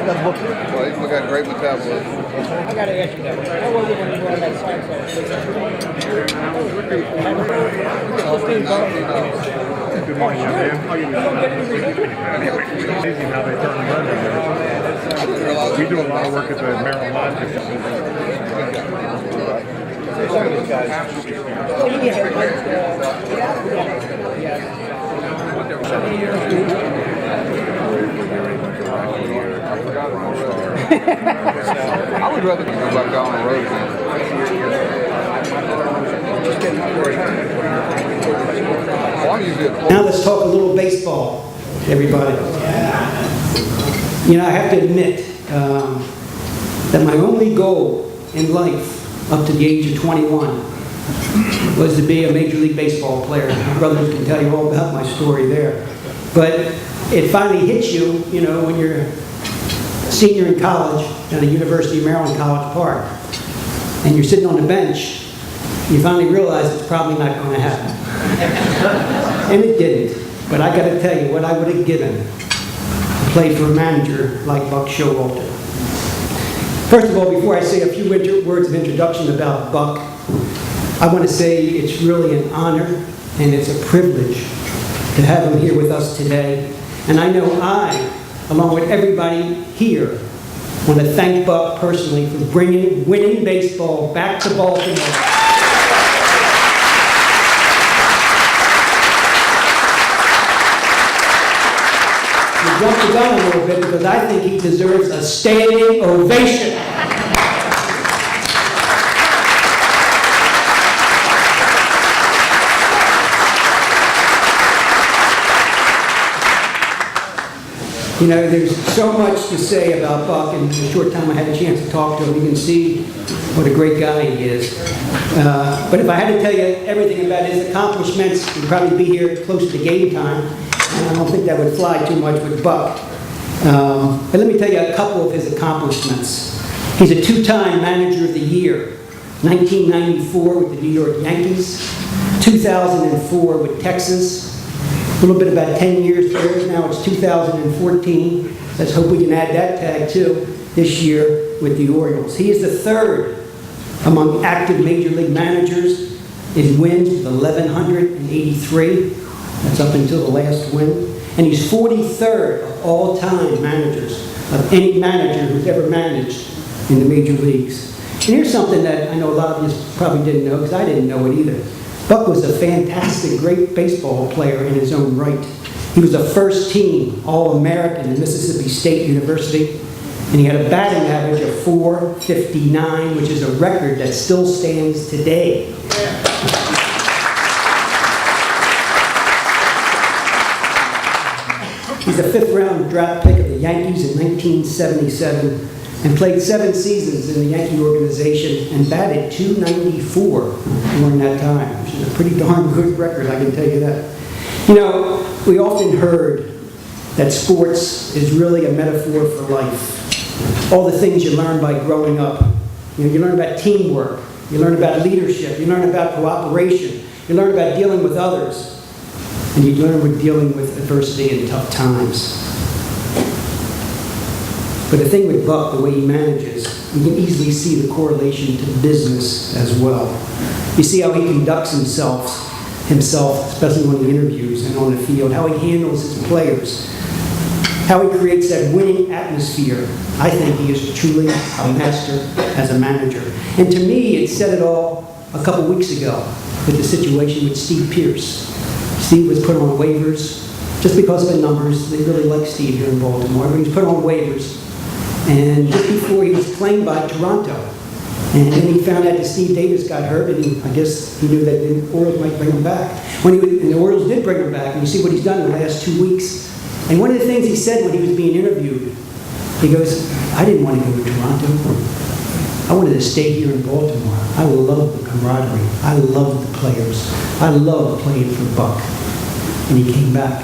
Well, he's got great metabolism. I got to ask you that. How was it when you were on that side? Good morning, young man. Amazing how they turn and run. We do a lot of work at the Maryland Lodge. I would rather go back down the road again. Now let's talk a little baseball, everybody. You know, I have to admit that my only goal in life up to the age of 21 was to be a Major League Baseball player. My brothers can tell you all about my story there. But it finally hits you, you know, when you're a senior in college at the University of Maryland College Park, and you're sitting on the bench, you finally realize it's probably not going to happen. And it didn't. But I got to tell you what I would have given to play for a manager like Buck Showalter. First of all, before I say a few words of introduction about Buck, I want to say it's really an honor and it's a privilege to have him here with us today. And I know I, along with everybody here, want to thank Buck personally for bringing winning baseball back to Baltimore. We jumped the gun a little bit because I think he deserves a standing ovation. You know, there's so much to say about Buck, and in the short time I had a chance to talk to him, you can see what a great guy he is. But if I had to tell you everything about his accomplishments, we'd probably be here close to game time, and I don't think that would fly too much with Buck. But let me tell you a couple of his accomplishments. He's a two-time Manager of the Year, 1994 with the New York Yankees, 2004 with Texas, a little bit about 10 years there. Now it's 2014. Let's hope we can add that tag too this year with the Orioles. He is the third among active Major League managers in wins with 1,183. That's up until the last win. And he's 43rd of all-time managers of any manager who's ever managed in the major leagues. And here's something that I know a lot of you probably didn't know, because I didn't know it either. Buck was a fantastic, great baseball player in his own right. He was a first-team All-American at Mississippi State University, and he had a batting average of .459, which is a record that still stands today. He's a fifth-round draft pick of the Yankees in 1977 and played 7 seasons in the Yankee organization and batted .294 during that time, which is a pretty darn good record, I can tell you that. You know, we often heard that sports is really a metaphor for life. All the things you learn by growing up. You know, you learn about teamwork, you learn about leadership, you learn about cooperation, you learn about dealing with others, and you learn with dealing with adversity and tough times. But the thing with Buck, the way he manages, you can easily see the correlation to business as well. You see how he conducts himself, especially on the interviews and on the field, how he handles his players, how he creates that winning atmosphere. I think he is truly a master as a manager. And to me, it said it all a couple weeks ago with the situation with Steve Pearce. Steve was put on waivers just because of the numbers. They really like Steve here in Baltimore, but he was put on waivers. And just before he was claimed by Toronto. And then he found out that Steve Davis got hurt, and I guess he knew that the Orioles might bring him back. And the Orioles did bring him back, and you see what he's done in the last 2 weeks. And one of the things he said when he was being interviewed, he goes, I didn't want to go to Toronto. I wanted to stay here in Baltimore. I love the camaraderie. I love the players. I love playing for Buck. And he came back.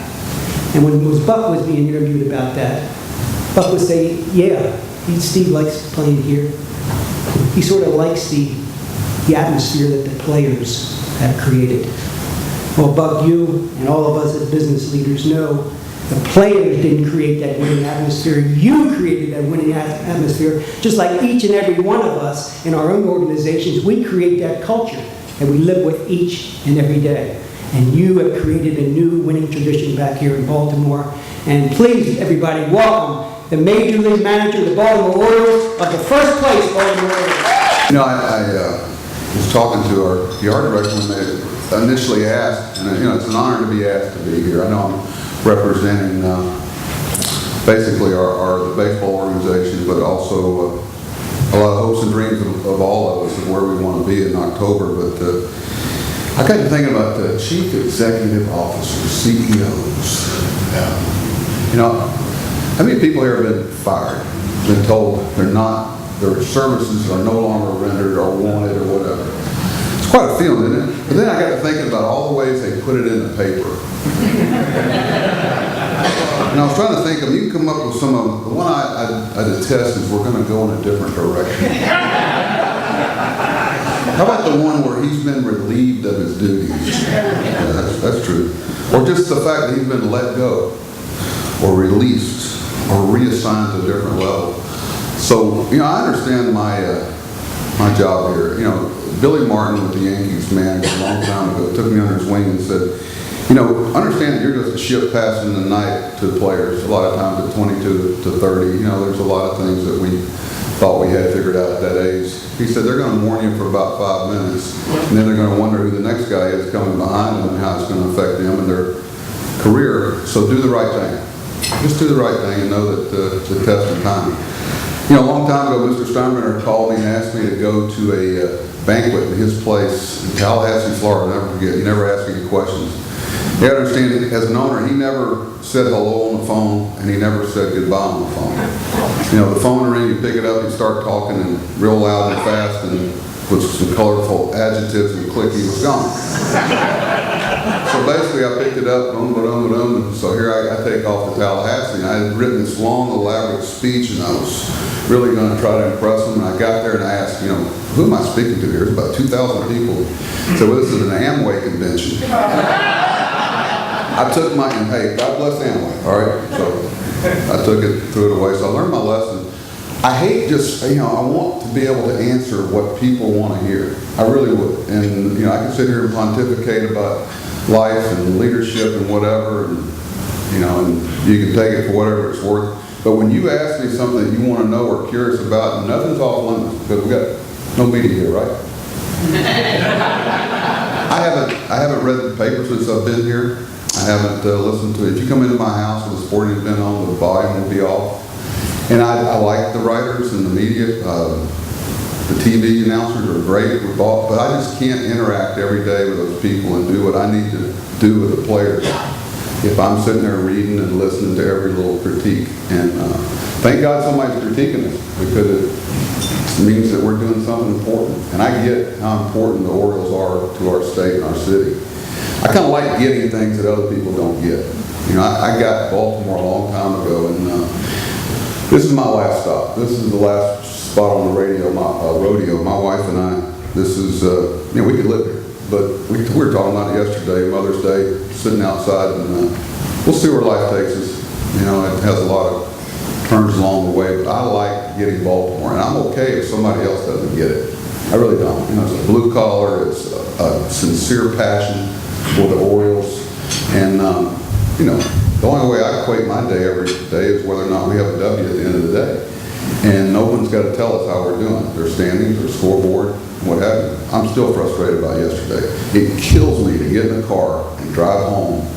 And when Buck was being interviewed about that, Buck would say, yeah, Steve likes playing here. He sort of likes the atmosphere that the players have created. Well, Buck, you and all of us as business leaders know The players didn't create that winning atmosphere. You created that winning atmosphere, just like each and every one of us in our own organizations. We create that culture, and we live with each and every day. And you have created a new winning tradition back here in Baltimore. And please, everybody, welcome the Major League Manager of the Baltimore Orioles, of the first place Baltimore Orioles. You know, I was talking to our PR director when they initially asked, and you know, it's an honor to be asked to be here. I know I'm representing basically the baseball organization, but also a lot of hopes and dreams of all of us of where we want to be in October. But I got to thinking about the chief executive officers, CEOs. You know, how many people here have been fired, been told their services are no longer rendered or wanted or whatever? It's quite a feeling, isn't it? But then I got to thinking about all the ways they put it in the paper. And I was trying to think of, you can come up with some of them. The one I detest is we're going to go in a different direction. How about the one where he's been relieved of his duties? Yeah, that's true. Or just the fact that he's been let go, or released, or reassigned to a different level. So, you know, I understand my job here. You know, Billy Martin with the Yankees manager a long time ago took me under his wing and said, you know, understand that you're just a ship passing the night to the players. A lot of times at 22 to 30, you know, there's a lot of things that we thought we had figured out at that age. He said they're going to warn you for about 5 minutes, and then they're going to wonder who the next guy is coming behind them and how it's going to affect them and their career. So do the right thing. Just do the right thing and know that it's a test of time. You know, a long time ago, Mr. Steinbrenner called me and asked me to go to a banquet in his place in Tallahassee, Florida. I'll never forget. He never asked me any questions. You got to understand, as an owner, he never said hello on the phone, and he never said goodbye on the phone. You know, the phone would ring, you pick it up, you start talking, and real loud and fast, and with some colorful adjectives and click, he was gone. So basically, I picked it up, and so here I take off to Tallahassee, and I had written this long, elaborate speech, and I was really going to try to impress him, and I got there and I asked, you know, who am I speaking to here? There's about 2,000 people. So this is an Amway convention. I took my, and hey, God bless Amway, all right? So I took it, threw it away, so I learned my lesson. I hate just, you know, I want to be able to answer what people want to hear. I really would. And, you know, I can sit here and pontificate about life and leadership and whatever, and, you know, and you can take it for whatever it's worth. But when you ask me something that you want to know or curious about, nothing's off limits, because we got no media here, right? I haven't read the paper since I've been here. I haven't listened to it. If you come into my house with a sporting event on, the volume will be off. And I like the writers and the media. The TV announcers are great, but I just can't interact every day with those people and do what I need to do with the players if I'm sitting there reading and listening to every little critique. And thank God somebody's critiquing us, because it means that we're doing something important. And I get how important the Orioles are to our state and our city. I kind of like getting things that other people don't get. You know, I got Baltimore a long time ago, and this is my last stop. This is the last spot on the rodeo. My wife and I, this is, you know, we could live here, but we were talking about it yesterday, Mother's Day, sitting outside, and we'll see where life takes us. You know, it has a lot of turns along the way, but I like getting Baltimore, and I'm okay if somebody else doesn't get it. I really don't. You know, it's a blue collar, it's a sincere passion for the Orioles, and you know, the only way I equate my day every day is whether or not we have a W at the end of the day. And no one's got to tell us how we're doing. Their standings, their scoreboard, what have you. I'm still frustrated about yesterday. It kills me to get in the car and drive home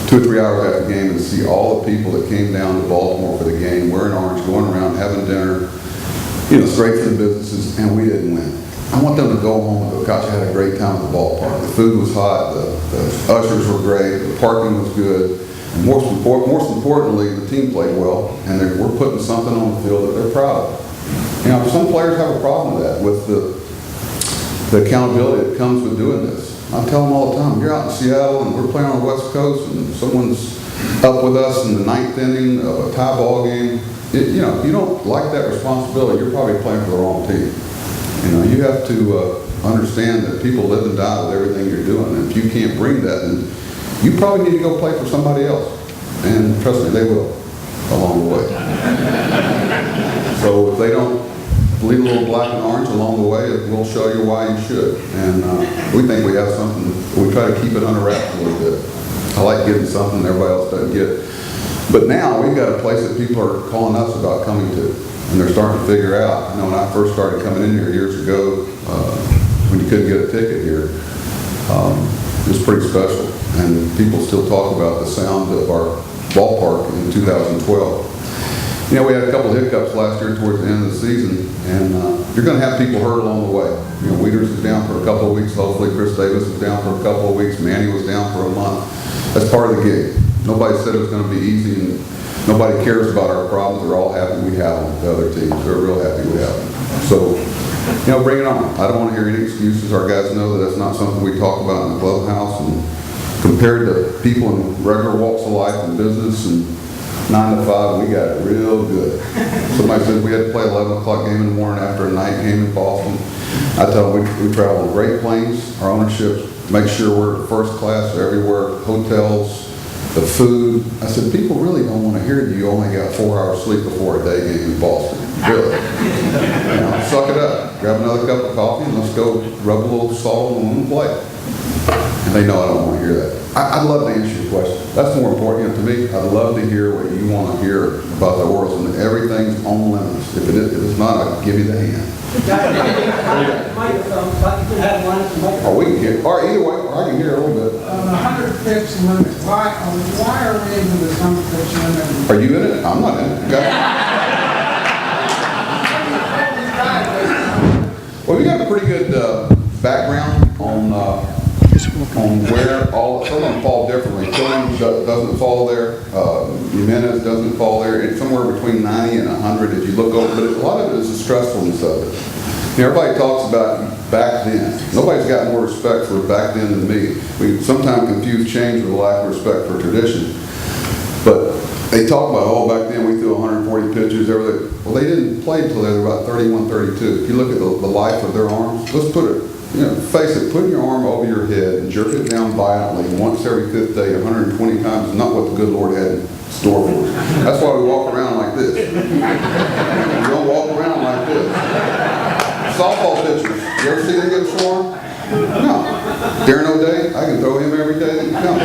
2 or 3 hours after the game and see all the people that came down to Baltimore for the game, wearing orange, going around, having dinner, you know, straight from the businesses, and we didn't win. I want them to go home and go, gosh, I had a great time at the ballpark. The food was hot, the ushers were great, the parking was good, and most importantly, the team played well, and we're putting something on the field that they're proud of. You know, some players have a problem with that, with the accountability that comes with doing this. I tell them all the time, you're out in Seattle and we're playing on the West Coast and someone's up with us in the 9th inning of a tie ball game. You know, if you don't like that responsibility, you're probably playing for the wrong team. You know, you have to understand that people live and die with everything you're doing. And if you can't bring that, then you probably need to go play for somebody else. and trust me, they will along the way. So if they don't bleed a little black and orange along the way, it will show you why you should. And we think we have something, we try to keep it under wraps a little bit. I like getting something everybody else doesn't get. But now we've got a place that people are calling us about coming to. And they're starting to figure out. I know when I first started coming in here years ago, when you couldn't get a ticket here, it was pretty special. And people still talk about the sound of our ballpark in 2012. You know, we had a couple of hiccups last year towards the end of the season, and you're going to have people hurt along the way. You know, Wieters is down for a couple of weeks. Hopefully Chris Davis is down for a couple of weeks. Manny was down for a month. That's part of the gig. Nobody said it was going to be easy, and nobody cares about our problems. They're all happy we have them. The other teams, they're real happy we have them. So, you know, bring it on. I don't want to hear any excuses. Our guys know that that's not something we talk about in the clubhouse. And compared to people in regular walks of life and business and 9 to 5, we got it real good. Somebody says we had to play 11 o'clock game in the morning after a night game in Boston. I tell them we travel in great planes. Our ownership makes sure we're first class everywhere, hotels, the food. I said, people really don't want to hear that you only got 4 hours sleep before a day game in Boston. Really. You know, suck it up. Grab another cup of coffee and let's go rub a little salt on the wound and play. And they know I don't want to hear that. I'd love to answer your question. That's more important. You know, to me, I'd love to hear what you want to hear about the Orioles, and everything's on limits. If it's not, I'll give you the hand. Oh, we can hear. All right, either way, I can hear a little bit. 100 pitch limit. Why are we in the some pitch limit? Are you in it? I'm not in it. Okay. Well, we got a pretty good background on where all, some of them fall differently. Killing doesn't fall there. Jimenez doesn't fall there. It's somewhere between 90 and 100 if you look over. But a lot of it is the stressfulness of it. You know, everybody talks about back then. Nobody's got more respect for back then than me. We sometimes confuse change with a lack of respect for tradition. But they talk about, oh, back then we threw 140 pitches. Well, they didn't play until they were about 31, 32. If you look at the life of their arms, let's put it, you know, face it, putting your arm over your head and jerk it down violently once every 5th day, 120 times is not what the good Lord had in store for us. That's why we walk around like this. We don't walk around like this. Softball pitchers, you ever see them get a swarm? No. Darren O'Day, I can throw him every day that he comes.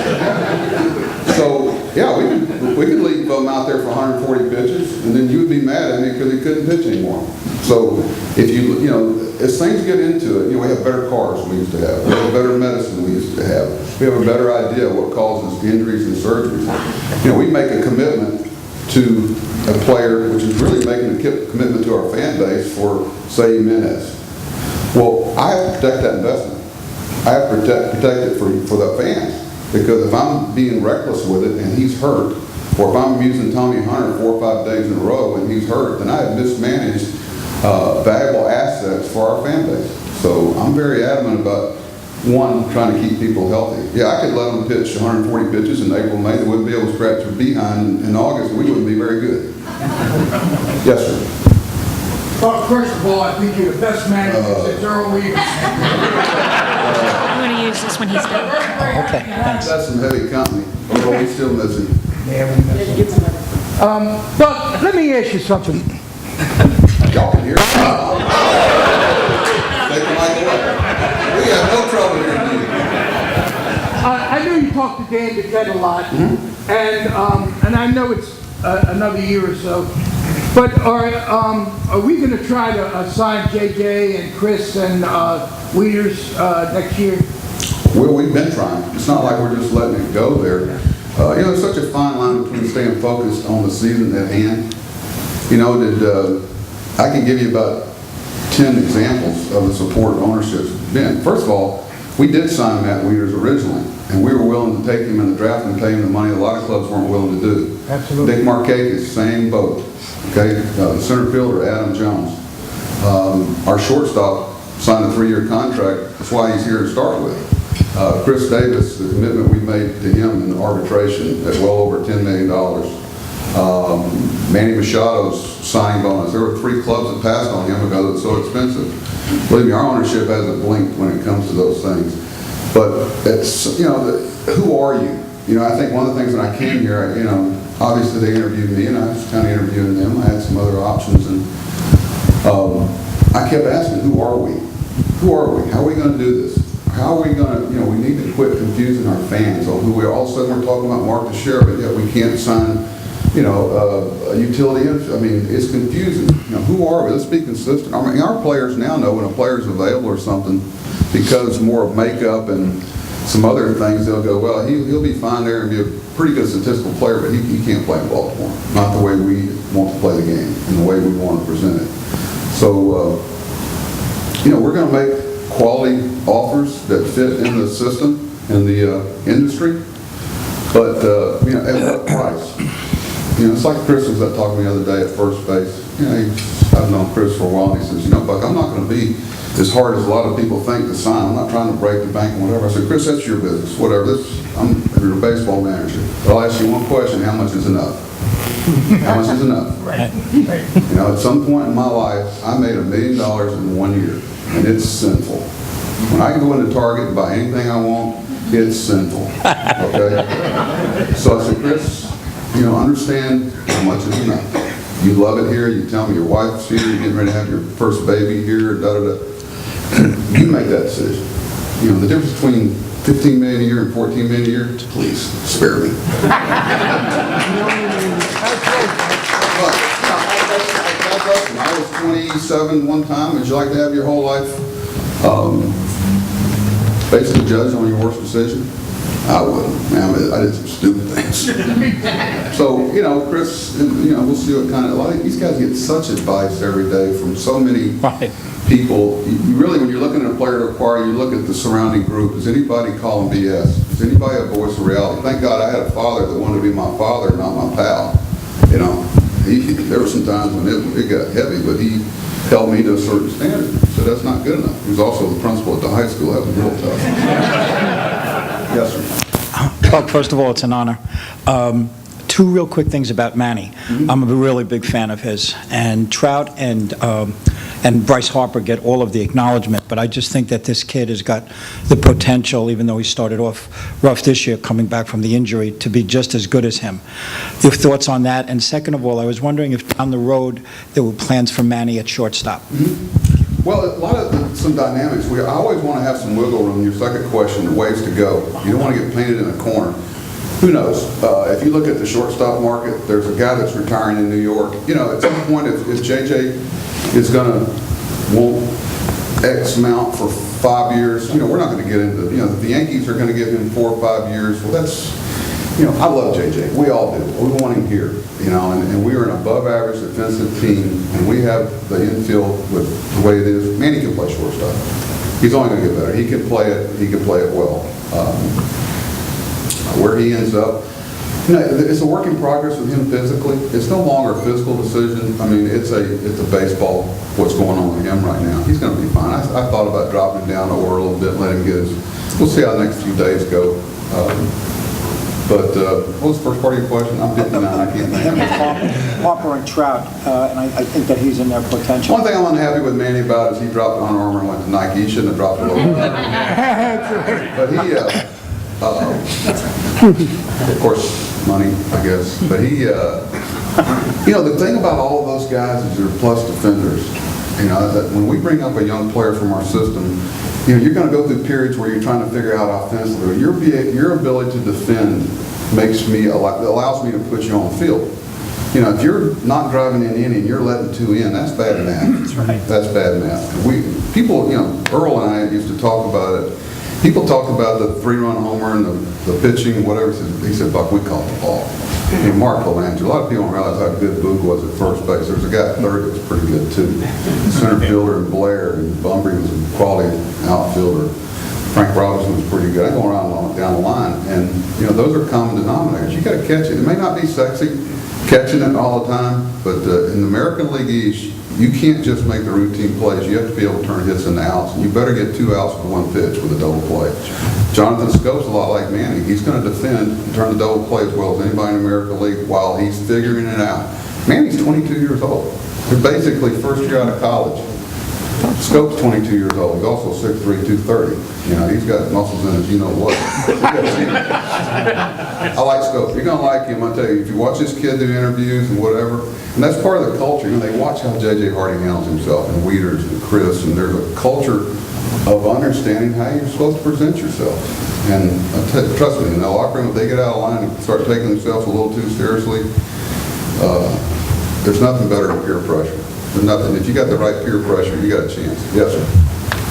So, yeah, we could leave him out there for 140 pitches, and then you would be mad at me because he couldn't pitch anymore. So, if you know, as things get into it, you know, we have better cars than we used to have. We have better medicine than we used to have. We have a better idea of what causes injuries and surgeries. You know, we make a commitment to a player, which is really making a commitment to our fan base for, say, Jimenez. Well, I have to protect that investment. I have to protect it for the fans. Because if I'm being reckless with it and he's hurt, or if I'm using Tommy Hunter 4 or 5 days in a row and he's hurt, then I have mismanaged valuable assets for our fan base. So I'm very adamant about, one, trying to keep people healthy. Yeah, I could let them pitch 140 pitches in April, May. They wouldn't be able to scratch their behind in August, and we wouldn't be very good. Yes, sir. Well, first of all, I think you're the best manager since Earl Weaver. I'm going to use this when he's done. Okay, thanks. That's some heavy company, although we still miss him. But let me ask you something. Y'all can hear it. Take the mic away. We have no trouble hearing you. I know you talk to Dan DeGette a lot, and I know it's another year or so. But are we going to try to sign JJ and Chris and Wieters next year? Well, we've been trying. It's not like we're just letting it go there. You know, there's such a fine line between staying focused on the season at hand. You know, I can give you about 10 examples of the support ownership's been. First of all, we did sign Matt Wieters originally, and we were willing to take him in the draft and pay him the money a lot of clubs weren't willing to do. Absolutely. Dick Markakis, same boat. Okay, the center fielder, Adam Jones. Our shortstop signed a 3-year contract. That's why he's here to start with. Chris Davis, the commitment we made to him in arbitration at well over $10 million. Manny Machado's signing bonus. There were 3 clubs that passed on him because it's so expensive. Believe me, our ownership hasn't blinked when it comes to those things. But it's, you know, who are you? I think one of the things when I came here, obviously they interviewed me, and I was kind of interviewing them. I had some other options, and I kept asking, who are we? Who are we? How are we going to do this? How are we going to, we need to quit confusing our fans on who we are. All of a sudden we're talking about Mark Teixeira, but yet we can't sign, a utility. I mean, it's confusing. Who are we? Let's be consistent. I mean, our players now know when a player's available or something, because more of makeup and some other things, they'll go, well, he'll be fine there and be a pretty good statistical player, but he can't play in Baltimore. Not the way we want to play the game and the way we want to present it. So, we're going to make quality offers that fit in the system and the industry, but, at what price? It's like Chris was talking to me the other day at first base. I've known Chris for a while, and he says, Buck, I'm not going to be as hard as a lot of people think to sign. I'm not trying to break the bank and whatever. I said, Chris, that's your business, whatever. You're a baseball manager. But I'll ask you one question, how much is enough? How much is enough? Right. At some point in my life, I made $1 million in 1 year, and it's sinful. When I can go into Target and buy anything I want, it's sinful. Okay? So I said, Chris, understand how much is enough. You love it here, you tell me your wife's here, you're getting ready to have your first baby here, da-da-da. You make that decision. The difference between $15 million a year and $14 million a year, please, spare me. I was 27 one time. Would you like to have your whole life basically judged on your worst decision? I wouldn't. Man, I did some stupid things. So, Chris, we'll see what kind of, a lot of these guys get such advice every day from so many people. You really, when you're looking at a player to acquire, you look at the surrounding group. Is anybody calling BS? Is anybody a voice of reality? Thank God I had a father that wanted to be my father, not my pal. There were some times when it got heavy, but he held me to a certain standard. So that's not good enough. He was also the principal at the high school. That was real tough. Yes, sir. Buck, first of all, it's an honor. Two real quick things about Manny. I'm a really big fan of his. And Trout and Bryce Harper get all of the acknowledgement, but I just think that this kid has got the potential, even though he started off rough this year, coming back from the injury, to be just as good as him. Your thoughts on that? And second of all, I was wondering if down the road there were plans for Manny at shortstop. Well, a lot of some dynamics. I always want to have some wiggle room. Your second question, ways to go. You don't want to get painted in a corner. Who knows? If you look at the shortstop market, there's a guy that's retiring in New York. At some point, if JJ is going to want X amount for 5 years, we're not going to get into, the Yankees are going to give him 4 or 5 years. Well, that's, I love JJ. We all do. We want him here, and we are an above-average defensive team, and we have the infield with the way it is. Manny can play shortstop. He's only going to get better. He can play it. He can play it well. Where he ends up, it's a work in progress with him physically. It's no longer a physical decision. I mean, it's a baseball, what's going on with him right now. He's going to be fine. I thought about dropping him down to Orr a little bit, let him get his, we'll see how the next few days go. What was the first part of your question? I'm 59, I can't think. Harper and Trout, and I think that he's in their potential. One thing I'm unhappy with Manny about is he dropped Under Armour and went to Nike. He shouldn't have dropped it over. But he, of course, money, I guess. But he, the thing about all of those guys is they're plus defenders. That when we bring up a young player from our system, you're going to go through periods where you're trying to figure out offensively. Your ability to defend allows me to put you on the field. If you're not driving in any and you're letting 2 in, that's bad math. That's right. That's bad math. People, Earl and I used to talk about it. People talked about the 3-run homer and the pitching, whatever. He said, Buck, we called the ball. Mark Belanger, a lot of people don't realize how good Boog was at first base. There's a guy at third that was pretty good too. Center fielder and Blair, and Bumbry was a quality outfielder. Frank Robinson was pretty good. I go around down the line, and those are common denominators. You got to catch it. It may not be sexy, catching it all the time, but in the American League East, you can't just make the routine plays. You have to be able to turn hits into outs, and you better get 2 outs with 1 pitch with a double play. Jonathan Scope's a lot like Manny. He's going to defend and turn the double play as well as anybody in the American League while he's figuring it out. Manny's 22 years old. They're basically first year out of college. Scope's 22 years old. He's also 6'3", 230. You know, he's got muscles in his, you know what. I like Scope. You're going to like him, I tell you. If you watch this kid do interviews and whatever, and that's part of the culture. You know, they watch how J.J. Harding handles himself, and Weeders and Chris, and there's a culture of understanding how you're supposed to present yourself. And trust me, in the locker room, if they get out of line and start taking themselves a little too seriously, there's nothing better than peer pressure. There's nothing. If you got the right peer pressure, you got a chance. Yes, sir.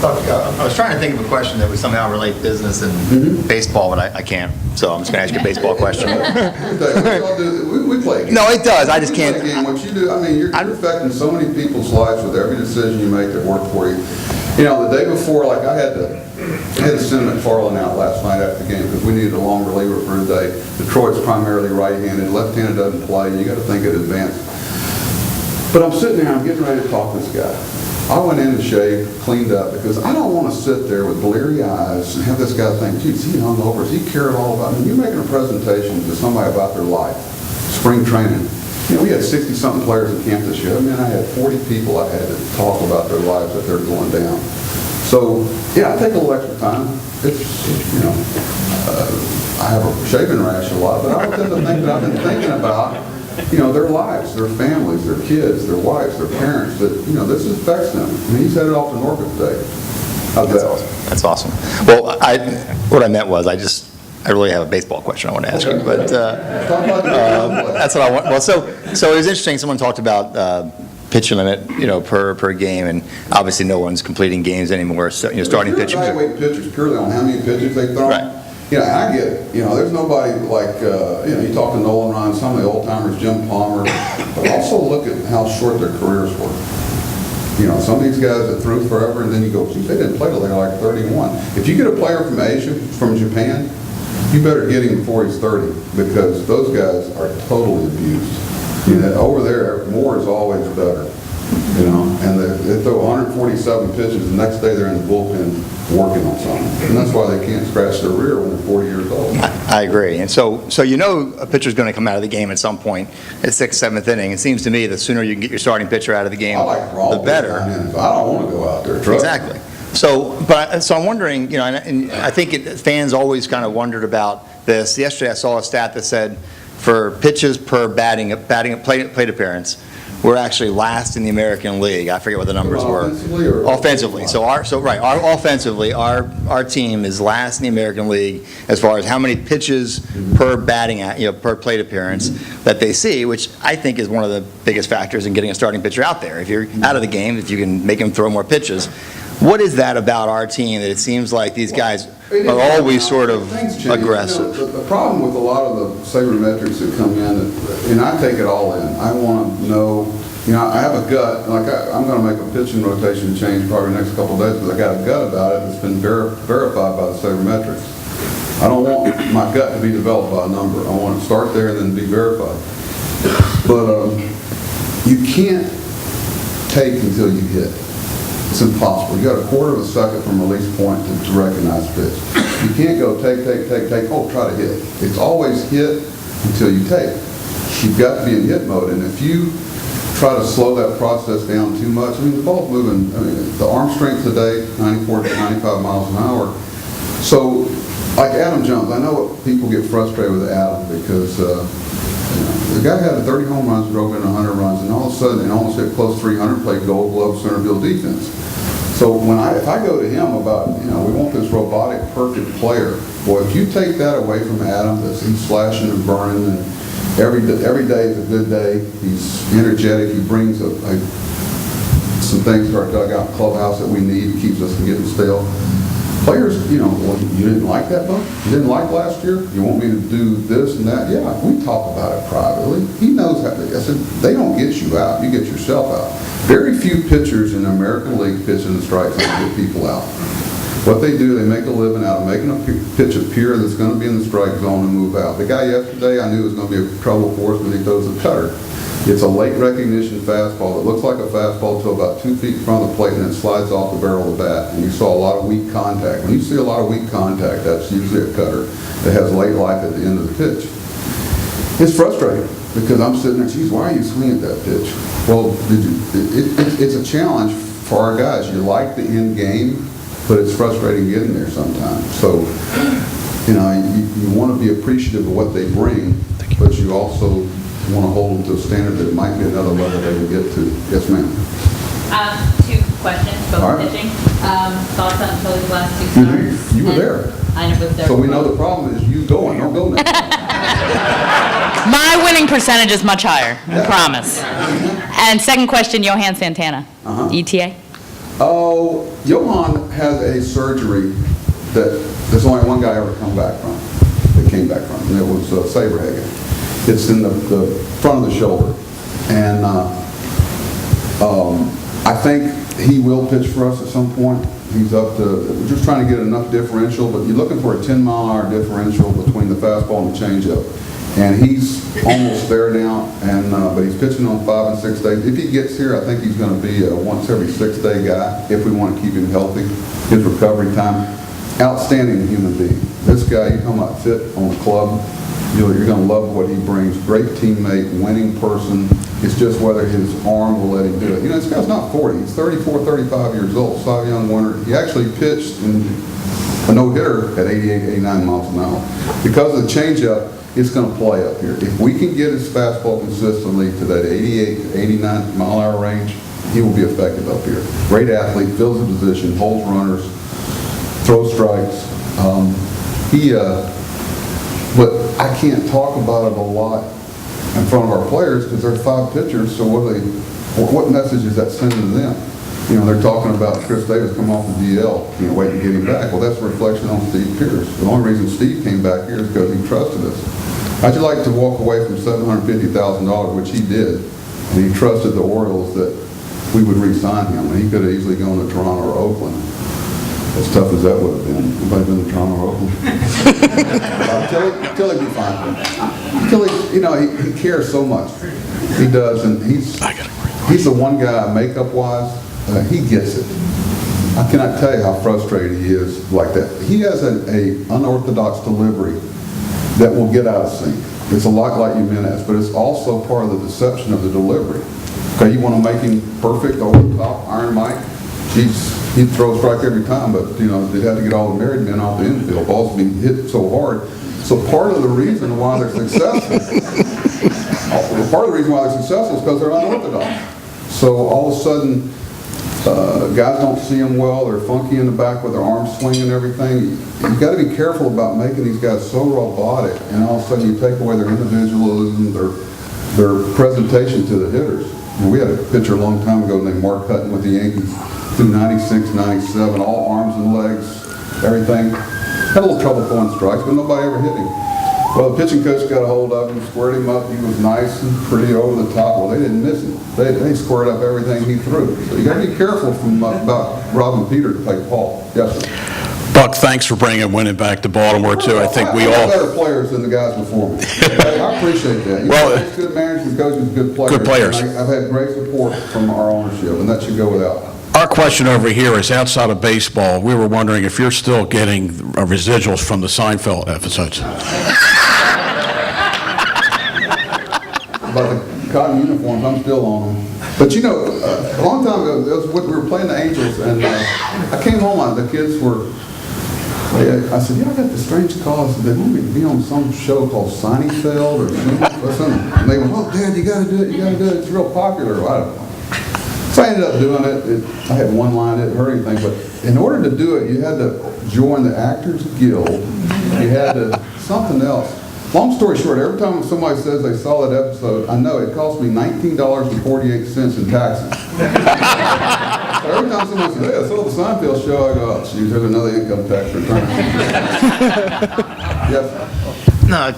I was trying to think of a question that would somehow relate business and baseball, but I can't. So I'm just going to ask you a baseball question. We play games. No, it does. I just can't. What you do, I mean, you're affecting so many people's lives with every decision you make that work for you. You know, the day before, like I had to send McFarland out last night after the game because we needed a long reliever for a day. Detroit's primarily right-handed. Left-handed doesn't play. You got to think in advance. But I'm sitting there, I'm getting ready to talk to this guy. I went in and shaved, cleaned up, because I don't want to sit there with bleary eyes and have this guy think, geez, he hung over us, he cared all about me. You're making a presentation to somebody about their life, spring training. You know, we had 60-something players in camp this year. I mean, I had 40 people I had to talk about their lives that they're going down. So, yeah, I take a little extra time. It's you know, I have a shaving rash a lot, but I want them to think that I've been thinking about, you know, their lives, their families, their kids, their wives, their parents, that, you know, this affects them. I mean, he's headed off to Norfolk today. How's that? Awesome. That's awesome. Well, what I meant was I really have a baseball question I want to ask you, but that's what I want. Well, so it was interesting. Someone talked about pitch limit, you know, per game, and obviously no one's completing games anymore. So, you know, starting pitchers. You're evaluating pitchers purely on how many pitches they throw. Right. You know, I get it. You know, there's nobody like, you know, you talk to Nolan Ryan, some of the old timers, Jim Palmer, but also look at how short their careers were. You know, some of these guys that threw forever, and then you go, geez, they didn't play till they were like 31. If you get a player from Asia, from Japan, you better get him before he's 30, because those guys are totally abused. You know, over there, more is always better. You know, and they throw 147 pitches, the next day they're in the bullpen working on something. And that's why they can't scratch their rear when they're 40 years old. I agree. And so you know a pitcher's going to come out of the game at some point at 6th, 7th inning. It seems to me the sooner you can get your starting pitcher out of the game, the better. I don't want to go out there. Exactly. So I'm wondering, you know, and I think fans always kind of wondered about this. Yesterday I saw a stat that said for pitches per plate appearance, we're actually last in the American League. I forget what the numbers were. Offensively. Offensively, our team is last in the American League as far as how many pitches per per plate appearance that they see, which I think is one of the biggest factors in getting a starting pitcher out there. If you're out of the game, if you can make him throw more pitches. What is that about our team that it seems like these guys are always sort of aggressive? You know, the problem with a lot of the sabermetrics that come in, and I take it all in. I want to know, you know, I have a gut, like I'm going to make a pitching rotation change probably the next couple of days because I got a gut about it that's been verified by the sabermetrics. I don't want my gut to be developed by a number. I want to start there and then be verified. But you can't take until you hit. It's impossible. You got a quarter of a second from release point to recognize pitch. You can't go take, oh, try to hit. It's always hit until you take. You've got to be in hit mode, and if you try to slow that process down too much, I mean, the ball's moving, I mean, the arm strength today, 94 to 95 miles an hour. So, like Adam Jones, I know people get frustrated with Adam because the guy had 30 home runs, drove in 100 runs, and all of a sudden, and almost hit close to 300, played Gold Glove center field defense. So if I go to him about, you know, we want this robotic, perfect player, boy, if you take that away from Adam, that he's slashing and burning, and every day is a good day, he's energetic, he brings some things to our dugout clubhouse that we need, he keeps us from getting stale. Players, you know, well, you didn't like that book? You didn't like last year? You want me to do this and that? Yeah, we talk about it privately. He knows how to. I said, they don't get you out. You get yourself out. Very few pitchers in the American League pitch in the strike zone get people out. What they do, they make a living out of making a pitch appear that's going to be in the strike zone and move out. The guy yesterday, I knew was going to be a trouble for us when he throws a cutter. It's a late recognition fastball that looks like a fastball to about 2 feet in front of the plate, and then slides off the barrel of the bat. And you saw a lot of weak contact. When you see a lot of weak contact, that's usually a cutter that has late life at the end of the pitch. It's frustrating because I'm sitting there, geez, why are you swinging at that pitch? Well, it's a challenge for our guys. You like the end game, but it's frustrating getting there sometimes. So, you want to be appreciative of what they bring, but you also want to hold them to a standard that might be another level they can get to. Yes, ma'am. 2 questions, both All right. pitching. Thoughts on Philly's last 2 starts? You were there. I was there. So we know the problem is you going, don't go next. My winning percentage is much higher, I promise. And second question, Johan Santana, ETA? Oh, Johan has a surgery that there's only one guy ever came back from, and it was Saberhagen. It's in the front of the shoulder. And I think he will pitch for us at some point. He's up to, we're just trying to get enough differential, but you're looking for a 10-mile-an-hour differential between the fastball and the changeup. And he's almost there now, but he's pitching on 5 and 6 days. If he gets here, I think he's going to be a once every 6-day guy if we want to keep him healthy. His recovery time, outstanding human being. This guy, you come out fit on the club, you're going to love what he brings. Great teammate, winning person. It's just whether his arm will let him do it. This guy's not 40. He's 34, 35 years old, Cy Young winner. He actually pitched in a no-hitter at 88, 89 miles an hour. Because of the changeup, it's going to play up here. If we can get his fastball consistently to that 88 to 89 mile-an-hour range, he will be effective up here. Great athlete, fills the position, holds runners, throws strikes. But I can't talk about it a lot in front of our players because there are 5 pitchers, so what message is that sending to them? They're talking about Chris Davis coming off the DL, wait to get him back. Well, that's a reflection on Steve Pierce. The only reason Steve came back here is because he trusted us. How'd you like to walk away from $750,000, which he did, and he trusted the Orioles that we would re-sign him, and he could have easily gone to Toronto or Oakland. As tough as that would have been. Anybody been to Toronto or Oakland? Till he'd be fine. Till he cares so much. He does, and he's the one guy, makeup-wise, he gets it. I cannot tell you how frustrated he is like that. He has an unorthodox delivery that will get out of sync. It's a lot like Jimenez, but it's also part of the deception of the delivery. Okay, you want to make him perfect over the top, Iron Mike. He'd throw a strike every time, but they'd have to get all the married men off the infield. Balls being hit so hard. So part of the reason why they're successful, is because they're unorthodox. So all of a sudden, guys don't see them well. They're funky in the back with their arms swinging and everything. You've got to be careful about making these guys so robotic, and all of a sudden you take away their individualism, their presentation to the hitters. We had a pitcher a long time ago named Mark Hutton with the Yankees, through 96, 97, all arms and legs, everything. Had a little trouble throwing strikes, but nobody ever hit him. Well, the pitching coach got a hold of him, squared him up. He was nice and pretty over the top. Well, they didn't miss him. They squared up everything he threw. So you got to be careful about robbing Peter to play Paul. Yes, sir. Buck, thanks for bringing winning back to Baltimore, too. I think we all... have better players than the guys before me. I appreciate that. It's good management coaches, good players. Good players. I've had great support from our ownership, and that should go without. Our question over here is outside of baseball. We were wondering if you're still getting residuals from the Seinfeld episodes. About the cotton uniforms, I'm still on them. But a long time ago, we were playing the Angels, and I came home, the kids were... I said, I got this strange call. I said, they want me to be on some show called Seinfeld or something. And they went, oh, Dad, you got to do it. It's real popular. I don't know. So I ended up doing it. I had one line, it didn't hurt anything. But in order to do it, you had to join the Actors Guild. You had to, something else. Long story short, every time somebody says they saw that episode, I know it cost me $19.48 in taxes. So every time someone says, hey, I saw the Seinfeld show, I go, oh, geez, there's another income tax return. Yes. No,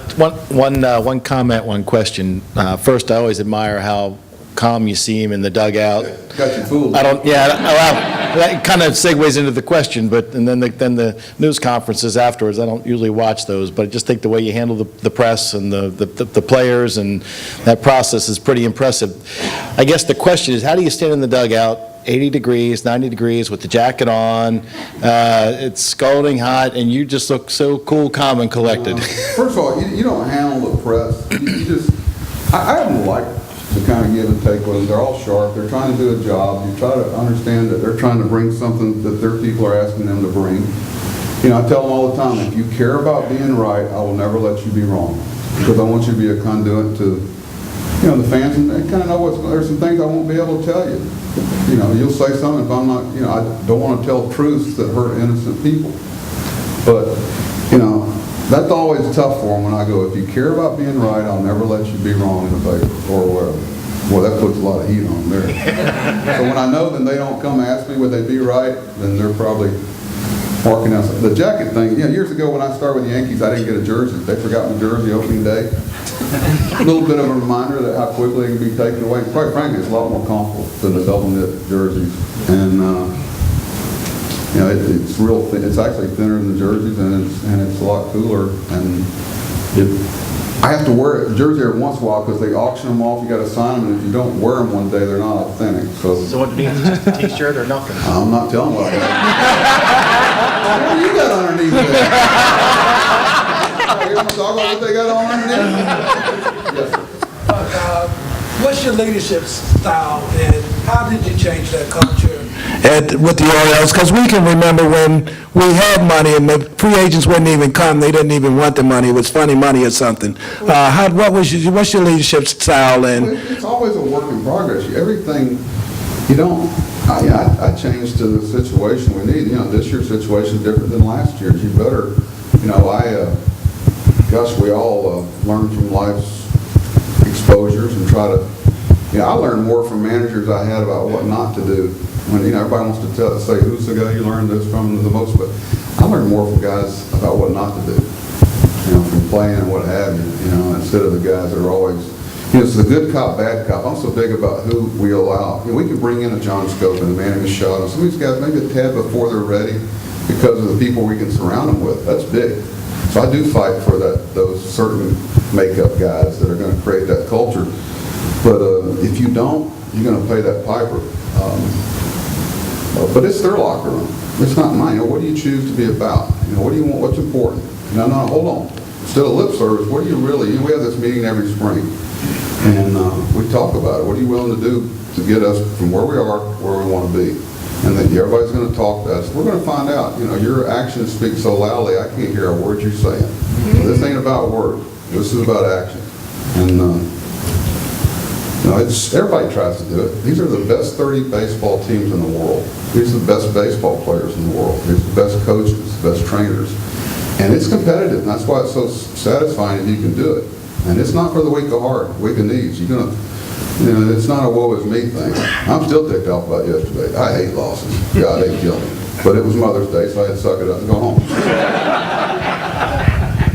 one comment, one question. First, I always admire how calm you seem in the dugout. Got you fooled. Well, that kind of segues into the question, and then the news conferences afterwards, I don't usually watch those, but I just think the way you handle the press and the players and that process is pretty impressive. I guess the question is, how do you stand in the dugout, 80 degrees, 90 degrees with the jacket on, it's scalding hot, and you just look so cool, calm, and collected? First of all, you don't handle the press. I haven't liked the kind of give and take with them. They're all sharp. They're trying to do a job. You try to understand that they're trying to bring something that their people are asking them to bring. You know, I tell them all the time, if you care about being right, I will never let you be wrong. Because I want you to be a conduit to, you know, the fans, and they kind of know there's some things I won't be able to tell you. You know, you'll say something if I'm not, you know, I don't want to tell truths that hurt innocent people. But, you know, that's always tough for them when I go, if you care about being right, I'll never let you be wrong in the paper or whatever. Well, that puts a lot of heat on them there. So when I know that they don't come ask me would they be right, then they're probably marking out. The jacket thing, you know, years ago when I started with the Yankees, I didn't get a jersey. They forgot my jersey opening day. A little bit of a reminder that how quickly it can be taken away. Quite frankly, it's a lot more comfortable than the double knit jerseys. And, you know, it's real thin. It's actually thinner than the jerseys, and it's a lot cooler. And I have to wear a jersey every once in a while because they auction them off. You got to sign them, and if you don't wear them one day, they're not authentic. So what do you need? Just a T-shirt or nothing? I'm not telling what I got. What do you got underneath there? You want to talk about what they got on underneath? Yes, sir. What's your leadership style, and how did you change that culture? With the Orioles, because we can remember when we had money and the free agents wouldn't even come, they didn't even want the money, it was funny money or something. What's your leadership style? And it's always a work in progress. Everything, you don't, I changed to the situation we need. You know, this year's situation is different than last year's. You better, you know, gosh, we all learn from life's exposures and try to, you know, I learned more from managers I had about what not to do. When, you know, everybody wants to say, who's the guy you learned this from the most, but I learned more from guys about what not to do, you know, from playing and what have you know, instead of the guys that are always, you know, it's the good cop, bad cop. I'm so big about who we allow. You know, we can bring in a John Scope and a Manny Machado. Some of these guys maybe a tad before they're ready because of the people we can surround them with. That's big. So I do fight for those certain makeup guys that are going to create that culture. But if you don't, you're going to pay that piper. But it's their locker room. It's not mine. You know, what do you choose to be about? You know, what do you want? What's important? No, hold on. Instead of lip service, what do you really? We have this meeting every spring, and we talk about it. What are you willing to do to get us from where we are, where we want to be? And then everybody's going to talk to us. We're going to find out. You know, your actions speak so loudly, I can't hear a word you're saying. So this ain't about words. This is about action. And you know, everybody tries to do it. These are the best 30 baseball teams in the world. These are the best baseball players in the world. These are the best coaches, the best trainers. And it's competitive. And that's why it's so satisfying if you can do it. And it's not for the weak of heart, weak of knees. You're gonna, you know, it's not a woe is me thing. I'm still ticked off about yesterday. I hate losses. God, they killed me. But it was Mother's Day, so I had to suck it up and go home.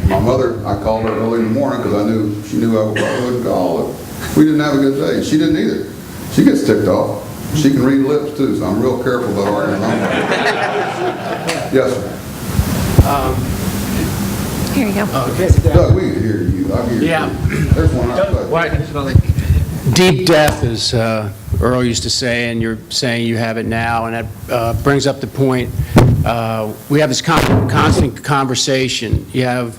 My mother, I called her early in the morning because she knew I wouldn't call her. We didn't have a good day. She didn't either. She gets ticked off. She can read lips too, so I'm real careful about arguing. Yes, sir. Here you go. Doug, we can hear you. I hear you. There's one outside. Deep death, as Earl used to say, and you're saying you have it now, and that brings up the point. We have this constant conversation. You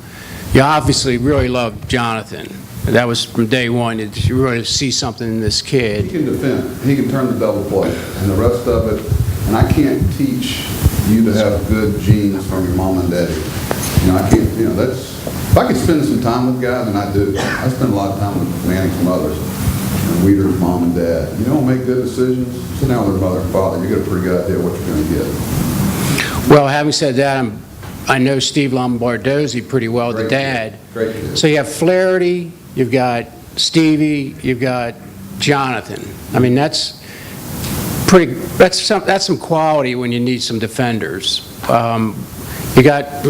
obviously really love Jonathan. That was from day one. You really see something in this kid. He can defend. He can turn the double play. And the rest of it, and I can't teach you to have good genes from your mom and daddy. You know, I can't, you know, if I could spend some time with guys, and I do. I spend a lot of time with Manny's mothers, and Weeder's mom and dad. You don't make good decisions, sit down with their mother and father. You get a pretty good idea what you're going to get. Well, having said that, I know Steve Lombardozzi pretty well, the dad. Great kid. So you have Flaherty, you've got Stevie, you've got Jonathan. I mean, that's some quality when you need some defenders. You got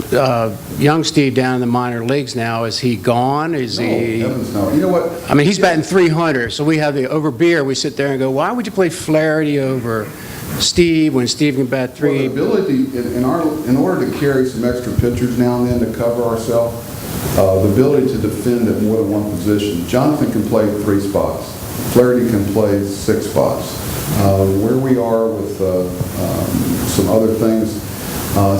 young Steve down in the minor leagues now. Is he gone? Is he? Heavens no. You know what? I mean, he's batting 300. So we have over beer. We sit there and go, why would you play Flaherty over Steve when Steve can bat 3? Well, the ability in order to carry some extra pitchers now and then to cover ourselves, the ability to defend at more than one position. Jonathan can play 3 spots. Flaherty can play 6 spots. Where we are with some other things,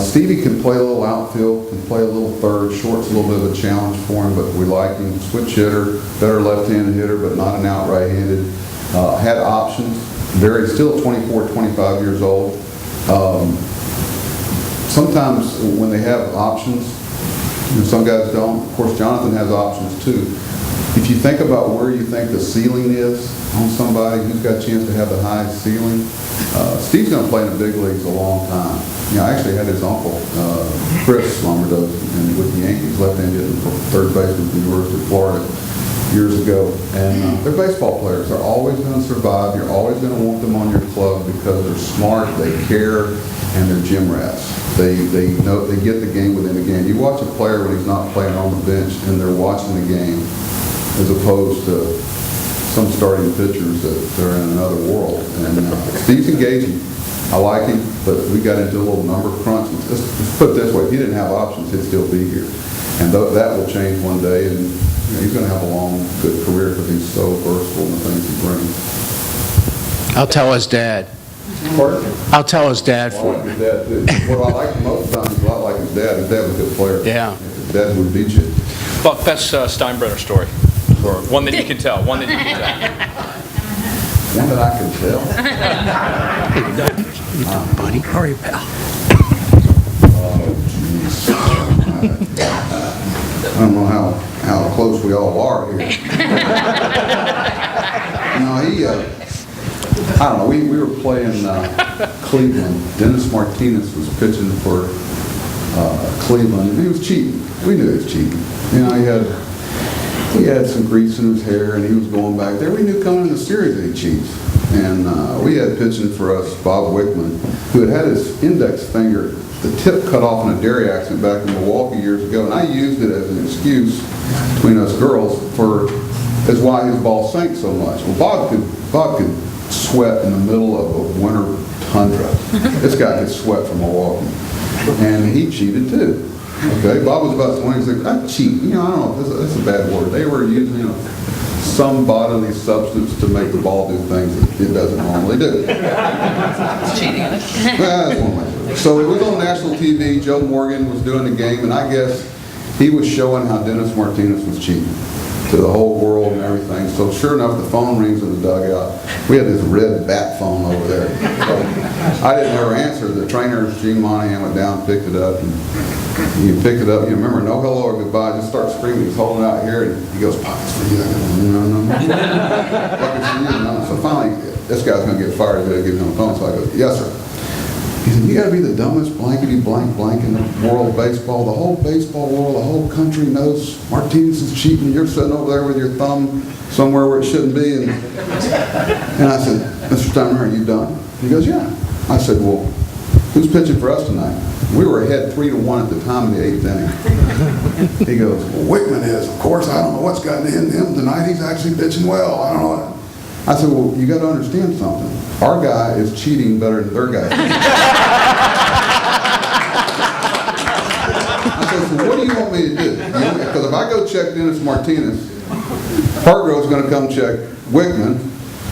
Stevie can play a little outfield, can play a little third. Short's a little bit of a challenge for him, but we like him. Switch hitter, better left-handed hitter, but not an out right-handed. Had options. Still 24, 25 years old. Sometimes when they have options, some guys don't. Of course, Jonathan has options too. If you think about where you think the ceiling is on somebody who's got a chance to have the highest ceiling, Steve's going to play in the big leagues a long time. I actually had his uncle, Chris Lumber, with the Yankees, left-handed third baseman at the University of Florida years ago. And they're baseball players. They're always going to survive. You're always going to want them on your club because they're smart, they care, and they're gym rats. They know, they get the game within the game. You watch a player when he's not playing on the bench and they're watching the game, as opposed to some starting pitchers that they're in another world. And Steve's engaging. I like him, but we got into a little number crunch. Let's put it this way, if he didn't have options, he'd still be here. And that will change one day, and he's going to have a long, good career because he's so versatile in the things he brings. I'll tell his dad. Pardon? I'll tell his dad I for like him. his dad, too. What I like most of the time is a lot like his dad. His dad was a good player. Yeah. His dad would beat you. Buck, best Steinbrenner story. Or one that you can tell. One that you can tell. One that I can tell. Buddy, how are you, pal? I don't know how close we all are here. No, I don't know, we were playing Cleveland. Dennis Martinez was pitching for Cleveland, and he was cheating. We knew he was cheating. He had some grease in his hair, and he was going back there. We knew coming in the series that he cheats. And we had pitching for us Bob Wickman, who had his index finger, the tip cut off in a dairy accident back in Milwaukee years ago, and I used it as an excuse between us girls as why his ball sank so much. Well, Bob could sweat in the middle of a winter tundra. This guy could sweat from Milwaukee, and he cheated too. Okay, Bob was about 26. I cheat. I don't know. That's a bad word. They were using some bodily substance to make the ball do things that it doesn't normally do. Cheating. Well, that's one way. So it was on national TV. Joe Morgan was doing the game, and I guess he was showing how Dennis Martinez was cheating to the whole world and everything. So sure enough, the phone rings in the dugout. We had this red bat phone over there. So I didn't ever answer. The trainer, Gene Monahan, went down and picked it up. And he picked it up. You remember, no hello or goodbye. Just start screaming. He's holding it out here, and he goes, "Pop, it's for you." I go, "No." It's for you. No. So finally, this guy's going to get fired if I give him a phone. So I go, "Yes, sir." He said, "You got to be the dumbest blankety blank in the world of baseball. The whole baseball world, the whole country knows Martinez is cheating. You're sitting over there with your thumb somewhere where it shouldn't be." And I said, "Mr. Steiner, are you done?" He goes, "Yeah." I said, "Well, who's pitching for us tonight?" We were ahead 3-1 at the time of the 8th inning. He goes, "Well, Wickman is. Of course, I don't know what's gotten into him tonight. He's actually pitching well. I don't know." I said, "Well, you got to understand something. Our guy is cheating better than their guy." I said, "So what do you want me to do? Because if I go check Dennis Martinez, Hargrove's going to come check Wickman,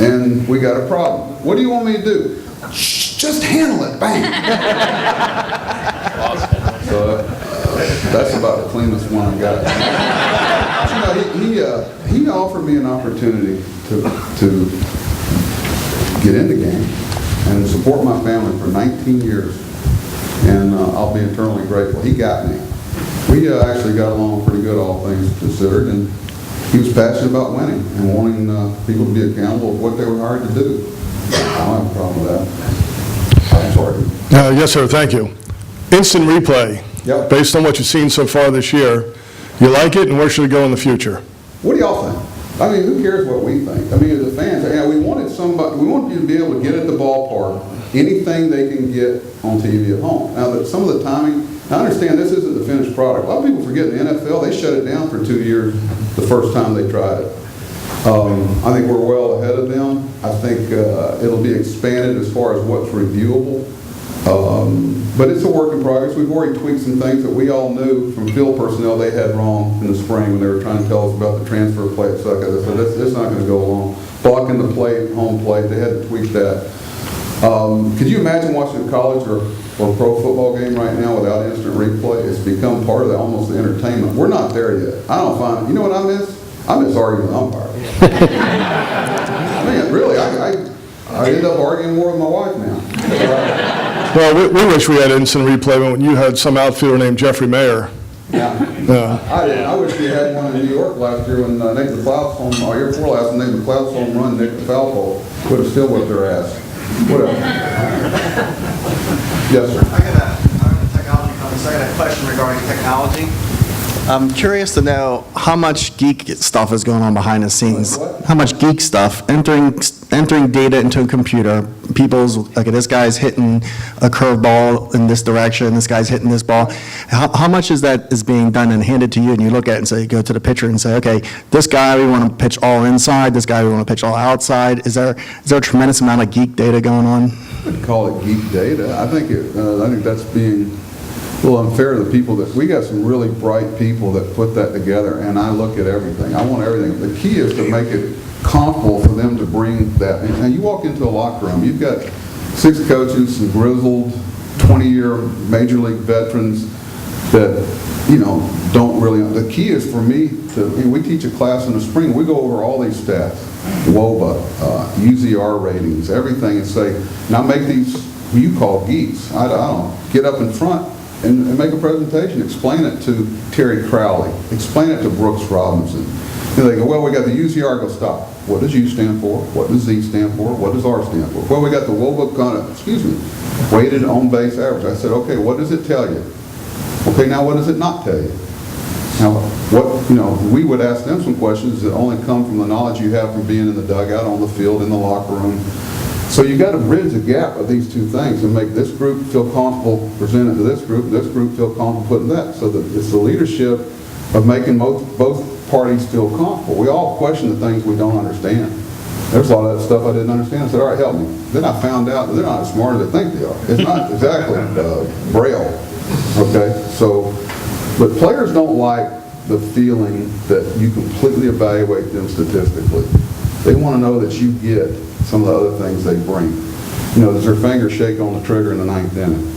and we got a problem. What do you want me to do?" "Shh, just handle it." Bang. So that's about the cleanest one I got. He offered me an opportunity to get in the game and support my family for 19 years, and I'll be eternally grateful. He got me. We actually got along pretty good, all things considered, and he was passionate about winning and wanting people to be accountable of what they were hired to do. I don't have a problem with that. I'm sorry. Yes, sir, thank you. Instant replay. Yep. Based on what you've seen so far this year, you like it, and where should it go in the future? What do y'all think? I mean, who cares what we think? I mean, as the fans, we wanted you to be able to get at the ballpark anything they can get on TV at home. Now, that some of the timing, I understand this isn't the finished product. A lot of people forget in the NFL, they shut it down for 2 years the first time they tried it. I think we're well ahead of them. I think it'll be expanded as far as what's reviewable. But it's a work in progress. We've already tweaked some things that we all knew from field personnel they had wrong in the spring when they were trying to tell us about the transfer play at Succa. They said, that's not going to go along. Blocking the plate, home plate, they had to tweak that. Could you imagine watching a college or or a pro football game right now without instant replay. It's become part of almost the entertainment. We're not there yet. I don't find, you know what I miss? I miss arguing with umpires. Man, really, I end up arguing more with my wife now. Well, we wish we had instant replay when you had some outfielder named Jeffrey Mayer. Yeah. I wish we had one in New York last year when Nate McLeod's home, year before last, when Nate McLeod's home run, Nick the foul pole, would have still whipped their ass. What else? Yes, sir. I got a technology comment. I got a question regarding technology. I'm curious to know how much geek stuff is going on behind the scenes. How much geek stuff, entering data into a computer. People's, like, this guy's hitting a curveball in this direction, this guy's hitting this ball. How much is that is being done and handed to you, and you look at it and say, go to the pitcher and say, okay, this guy we want to pitch all inside, this guy we want to pitch all outside. Is there a tremendous amount of geek data going on? I would call it geek data. I think that's being a little unfair to the people that, we got some really bright people that put that together, and I look at everything. I want everything. The key is to make it comfortable for them to bring that. And you walk into a locker room, you've got 6 coaches, some grizzled, 20-year major league veterans that, don't really, the key is for me we teach a class in the spring, we go over all these stats, WOBA, UZR ratings, everything, and say, now make these, who you call geeks, I don't, get up in front and make a presentation, explain it to Terry Crowley, explain it to Brooks Robinson. And they go, well, we got the UZR, go stop. What does U stand for? What does Z stand for? What does R stand for? Well, we got the WOBA, weighted on-base average. I said, okay, what does it tell you? Okay, now what does it not tell you? Now, we would ask them some questions that only come from the knowledge you have from being in the dugout, on the field, in the locker room. So you got to bridge the gap of these two things and make this group feel comfortable presenting to this group feel comfortable putting that. So that it's the leadership of making both parties feel comfortable. We all question the things we don't understand. There's a lot of that stuff I didn't understand. I said, all right, help me. Then I found out that they're not as smart as they think they are. It's not exactly Braille. Okay, so, but players don't like the feeling that you completely evaluate them statistically. They want to know that you get some of the other things they bring. Does their finger shake on the trigger in the 9th inning?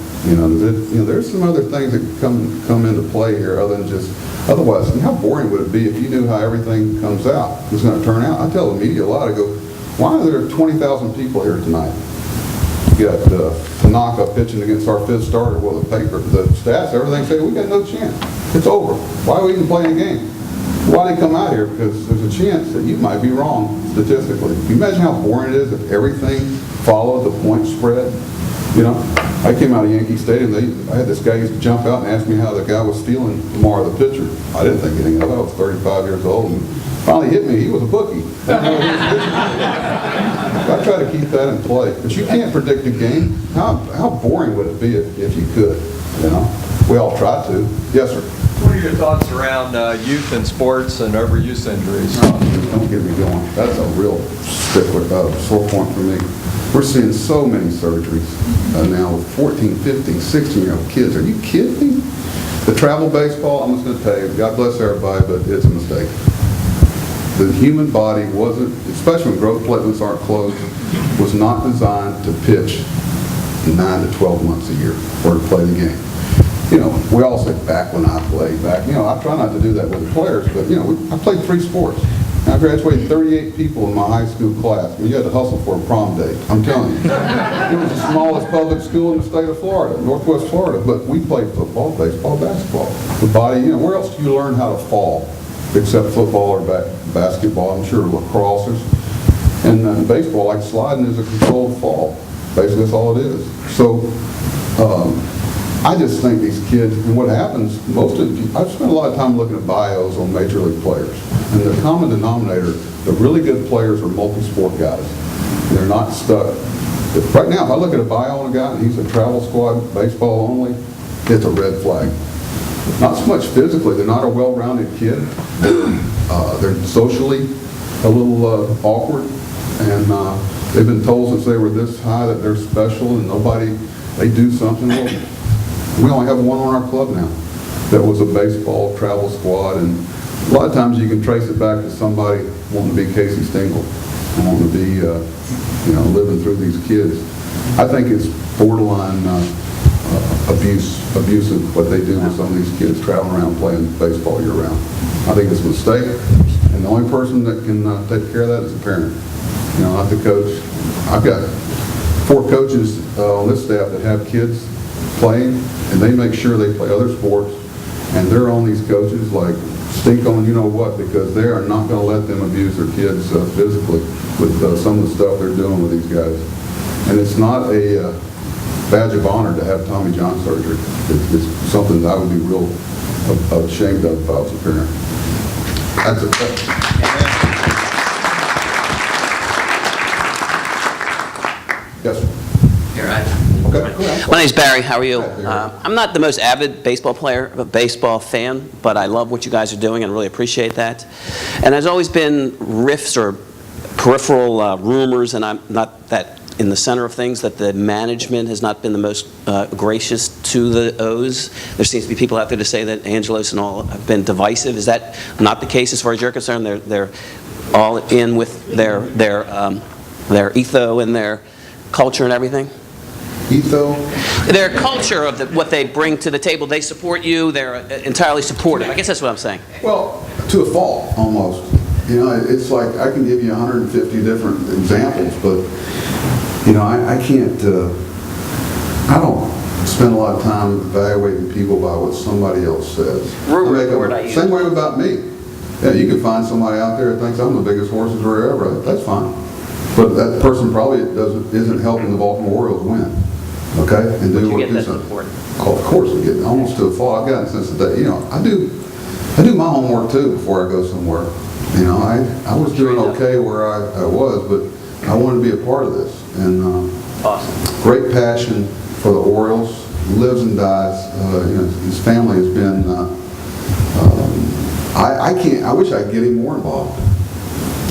There's some other things that come into play here other than just, otherwise, how boring would it be if you knew how everything comes out, is going to turn out? I tell the media a lot, I go, why are there 20,000 people here tonight? You got Tanaka pitching against our 5th starter. Well, the stats, everything say, we got no chance. It's over. Why are we even playing a game? Why they come out here? Because there's a chance that you might be wrong statistically. Can you imagine how boring it is if everything followed the point spread? I came out of Yankee Stadium, I had this guy used to jump out and ask me how the guy was feeling tomorrow, the pitcher. I didn't think anything of it. I was 35 years old, and finally hit me. He was a bookie. I try to keep that in play. But you can't predict a game. How boring would it be if you could? We all try to. Yes, sir. What are your thoughts around youth in sports and overuse injuries? Don't get me going. That's a real sore point for me. We're seeing so many surgeries now with 14, 15, 16-year-old kids. Are you kidding me? The travel baseball, I'm just going to tell you, God bless everybody, but it's a mistake. The human body wasn't, especially when growth platelets aren't closed, was not designed to pitch 9 to 12 months a year or to play the game. We all say back when I played, I try not to do that with the players, but, I played 3 sports. I graduated 38 people in my high school class. You had to hustle for a prom date, I'm telling you. It was the smallest public school in the state of Florida, Northwest Florida, but we played football, baseball, basketball. The body, where else do you learn how to fall except football or basketball? I'm sure lacrosse. And baseball, like sliding, is a controlled fall. Basically, that's all it is. So, I just think these kids, and what happens, I've spent a lot of time looking at bios on major league players. And the common denominator, the really good players are multi-sport guys. They're not stuck. Right now, if I look at a bio on a guy and he's a travel squad, baseball only, it's a red flag. Not so much physically, they're not a well-rounded kid. They're socially a little awkward. And they've been told since they were this high that they're special and they do something. Well, we only have one on our club now that was a baseball travel squad, and a lot of times you can trace it back to somebody wanting to be Casey Stengel, wanting to be, living through these kids. I think it's borderline abusive what they do with some of these kids traveling around playing baseball year-round. I think it's a mistake, and the only person that can take care of that is the parent. You know, not the coach. I've got 4 coaches on this staff that have kids playing, and they make sure they play other sports, and they're on these coaches like stink on you know what, because they are not going to let them abuse their kids physically with some of the stuff they're doing with these guys. And it's not a badge of honor to have Tommy John surgery. It's something that I would be real ashamed of if I was a parent. That's it. Yes, sir. Here, I Okay, go ahead. My name's Barry. How are you? I'm not the most avid baseball fan, but I love what you guys are doing and really appreciate that. And there's always been riffs or peripheral rumors, and I'm not that in the center of things, that the management has not been the most gracious to the O's. There seems to be people out there to say that Angelos and all have been divisive. Is that not the case as far as you're concerned? They're all in with their ethos and their culture and everything? Their culture of what they bring to the table. They support you. They're entirely supportive. I guess that's what I'm saying. Well, to a fault, almost. You know, it's like I can give you 150 different examples, but, you know, I can't, I don't spend a lot of time evaluating people by what somebody else says. Same way about me. Yeah, you can find somebody out there that thinks I'm the biggest horses ever. That's fine. But that person probably isn't helping the Baltimore Orioles win. Okay? And do what you support. Oh, of course, we get almost to a fault. I've gotten since the day. You know, I do my homework too before I go somewhere. You know, I was doing okay where I was, but I wanted to be a part of this. And awesome. Great passion for the Orioles. Lives and dies. You know, his family has been. I wish I could get him more involved.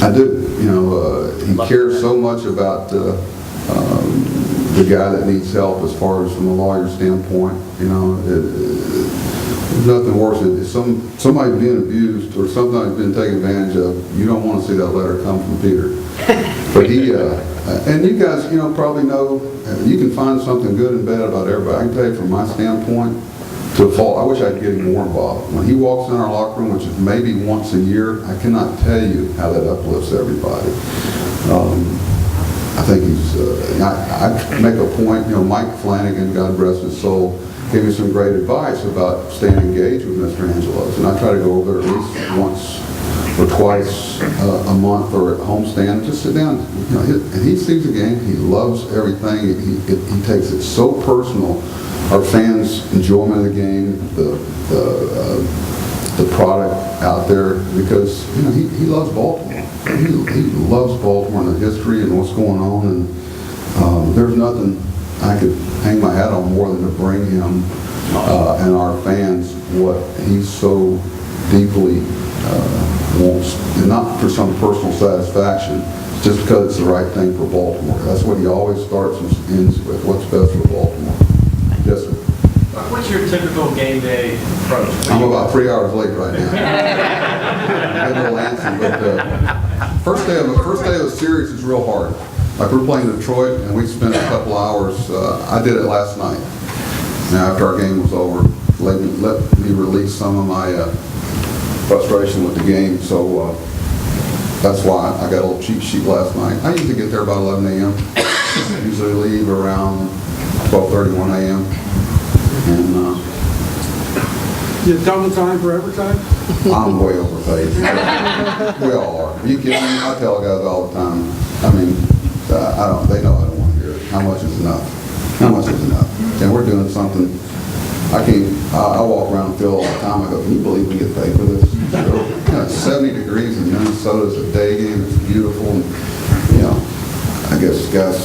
I do. You know, he cares so much about the guy that needs help as far as from a lawyer standpoint. You know, there's nothing worse. If somebody's being abused or somebody's been taken advantage of, you don't want to see that letter come from Peter. But he, and you guys, you know, probably know, you can find something good and bad about everybody. I can tell you from my standpoint, to a fault, I wish I could get him more involved. When he walks in our locker room, which is maybe once a year, I cannot tell you how that uplifts everybody. I think he's, I make a point, you know, Mike Flanagan, God rest his soul, gave me some great advice about staying engaged with Mr. Angelos. And I try to go over there at least once or twice a month or at homestand, just sit down. You know, and he sees the game, he loves everything, he takes it so personal. Our fans' enjoyment of the game, the product out there, because you know he loves Baltimore. He loves Baltimore and the history and what's going on, and there's nothing I could hang my hat on more than to bring him and our fans what he so deeply wants, and not for some personal satisfaction, just because it's the right thing for Baltimore. That's what he always starts and ends with, what's best for Baltimore. Yes, sir. What's your typical game day approach? I'm about 3 hours late right now. I'm a little antsy, but first day of the series is real hard. Like we're playing Detroit, and we spent a couple hours. I did it last night. Now after our game was over, let me release some of my frustration with the game. So that's why I got a little cheat sheet last night. I usually get there about 11 a.m. Usually leave around 12:31 a.m. And you double time for overtime? I'm way overpaid. We all are. You kidding me? I tell guys all the time. I mean, they know I don't want to hear it. How much is enough? How much is enough? And we're doing something. I walk around and feel all the time. I go, can you believe we get paid for this? You know, 70 degrees in Minnesota is a day game. It's beautiful. And, you know, I guess guys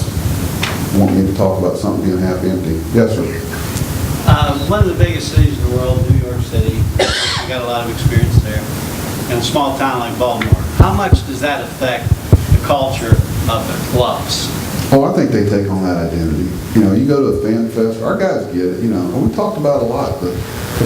want me to talk about something being half empty. Yes, sir. One of the biggest cities in the world, New York City, you got a lot of experience there, in a small town like Baltimore. How much does that affect the culture of the clubs? Oh, I think they take on that identity. You know, you go to a fan fest, our guys get it, you know, and we talked about it a lot. The